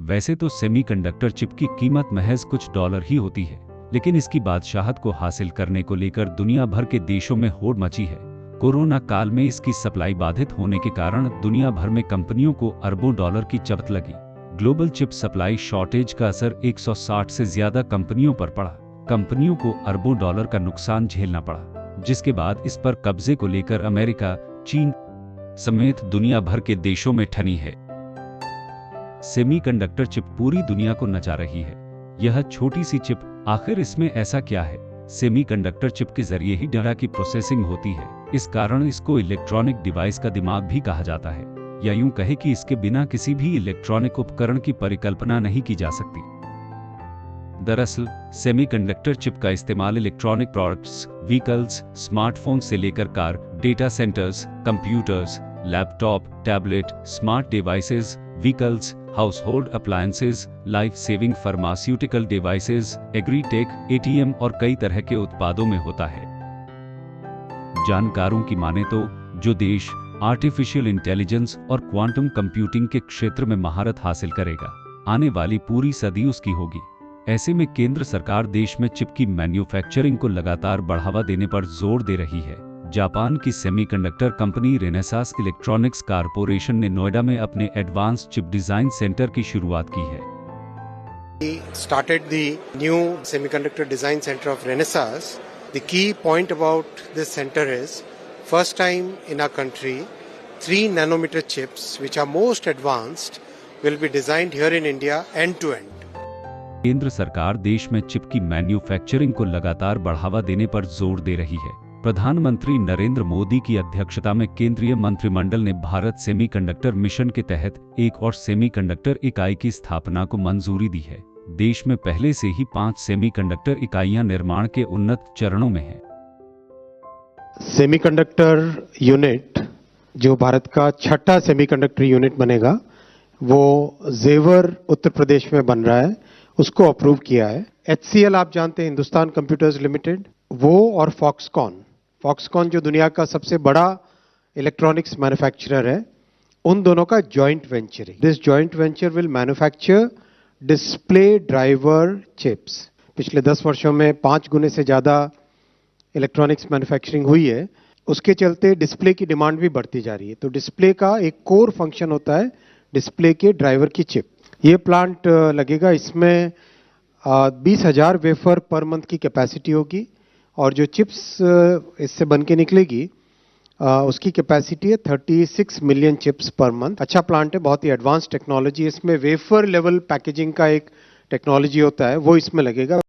वैसे तो semiconductor chip की कीमत महज कुछ डॉलर ही होती है, लेकिन इसकी बादशाहत को हासिल करने को लेकर दुनिया भर के देशों में होड़ मची है। कोरोना काल में इसकी सप्लाई बाधित होने के कारण दुनिया भर में कंपनियों को अरबों डॉलर की चपत लगी। ग्लोबल चिप सप्लाई शॉर्टेज का असर 160 से ज्यादा कंपनियों पर पड़ा। कंपनियों को अरबों डॉलर का नुकसान झेलना पड़ा, जिसके बाद इस पर कब्जे को लेकर अमेरिका, चीन समेत दुनिया भर के देशों में ठनी है। सेमीकंडक्टर चिप पूरी दुनिया को नचा रही है। यह छोटी सी चिप, आखिर इसमें ऐसा क्या है? सेमीकंडक्टर चिप के जरिए ही डाटा की प्रोसेसिंग होती है, इस कारण इसको इलेक्ट्रॉनिक डिवाइस का दिमाग भी कहा जाता है, या यूं कहे कि इसके बिना किसी भी इलेक्ट्रॉनिक उपकरण की परिकल्पना नहीं की जा सकती। दरअसल सेमीकंडक्टर चिप का इस्तेमाल इलेक्ट्रॉनिक प्रोडक्ट्स, व्हीकल्स, स्मार्टफोन से लेकर car, data centres, computers, laptop, tablet, smart devices, vehicles, house hold appliances, life saving pharmaceutical devices, agritech, ATM और कई तरह के उत्पादों में होता है। जानकारों की माने तो जो देश आर्टिफिशियल इंटेलिजेंस और क्वांटम कंप्यूटिंग के क्षेत्र में महारत हासिल करेगा, आने वाली पूरी सदी उसकी होगी। ऐसे में केंद्र सरकार देश में चिप की मैन्युफैक्चरिंग को लगातार बढ़ावा देने पर जोर दे रही है। जापान की semiconductor company Renesas electronics corporation ने नोएडा में अपने एडवांस चिप डिजाइन सेंटर की शुरुआत की है। We started the new semiconductor design center of Renesas. The key point about this center is, first time in our country, 3 nanometer chips which are most advanced will be designed here in India end to end. केंद्र सरकार देश में chip की manufacturing को लगातार बढ़ावा देने पर जोर दे रही है। प्रधानमंत्री नरेंद्र मोदी की अध्यक्षता में केंद्रीय मंत्रिमंडल ने भारत सेमीकंडक्टर मिशन के तहत एक और सेमीकंडक्टर इकाई की स्थापना को मंजूरी दी है। देश में पहले से ही 5 सेमीकंडक्टर इकाइयां निर्माण के उन्नत चरणों में हैं। सेमीकंडक्टर यूनिट जो भारत का 6ठा सेमीकंडक्टर यूनिट बनेगा, वो जेवर उत्तर प्रदेश में बन रहा है, उसको अप्रूव किया है। HCL आप जानते हैं, हिंदुस्तान कंप्यूटर्स लिमिटेड, वो और फॉक्सकॉन जो दुनिया का सबसे बड़ा इलेक्ट्रॉनिक्स मैन्युफैक्चरर है, उन दोनों का जॉइंट वेंचर है। This joint venture will manufacture display driver chips. पिछले 10 वर्षों में 5 गुने से ज़्यादा इलेक्ट्रॉनिक्स मैन्युफैक्चरिंग हुई है, उसके चलते डिस्प्ले की डिमांड भी बढ़ती जा रही है। तो डिस्प्ले का एक कोर फंक्शन होता है डिस्प्ले के ड्राइवर की चिप। ये प्लांट लगेगा, इसमें 20,000 वेफर पर मंथ की कैपेसिटी होगी, और जो चिप्स इससे बन के निकलेगी उसकी कैपेसिटी है 36 मिलियन चिप्स पर मंथ। अच्छा प्लांट है, बहुत ही एडवांस टेक्नोलॉजी है इसमें। वेफर लेवल पैकेजिंग का एक टेक्नोलॉजी होता है, वो इसमें लगेगा।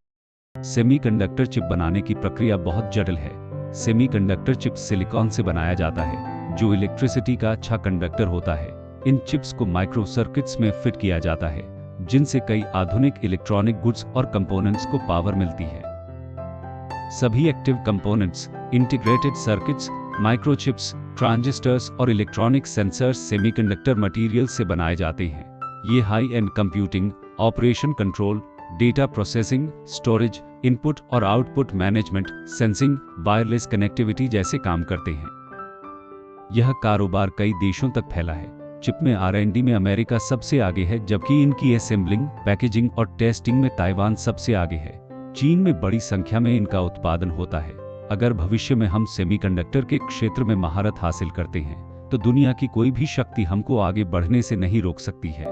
सेमीकंडक्टर चिप बनाने की प्रक्रिया बहुत जटिल है। सेमीकंडक्टर चिप सिलिकॉन से बनाया जाता है, जो इलेक्ट्रिसिटी का अच्छा कंडक्टर होता है। इन चिप्स को माइक्रो सर्किट्स में फिट किया जाता है, जिनसे कई आधुनिक इलेक्ट्रॉनिक गुड्स और कंपोनेंट्स को पावर मिलती है। सभी active components, integrated circuits, microchips, transistors और इलेक्ट्रॉनिक सेंसर्स सेमीकंडक्टर मटेरियल से बनाए जाते हैं। ये high end computing, operation control, data processing, storage, input और output management, sensing, wireless connectivity जैसे काम करते हैं। यह कारोबार कई देशों तक फैला है। चिप में R&D में अमेरिका सबसे आगे है, जबकि इनकी असेंबलिंग, पैकेजिंग और टेस्टिंग में ताइवान सबसे आगे है। चीन में बड़ी संख्या में इनका उत्पादन होता है। अगर भविष्य में हम सेमीकंडक्टर के क्षेत्र में महारत हासिल करते हैं, तो दुनिया की कोई भी शक्ति हमको आगे बढ़ने से नहीं रोक सकती है।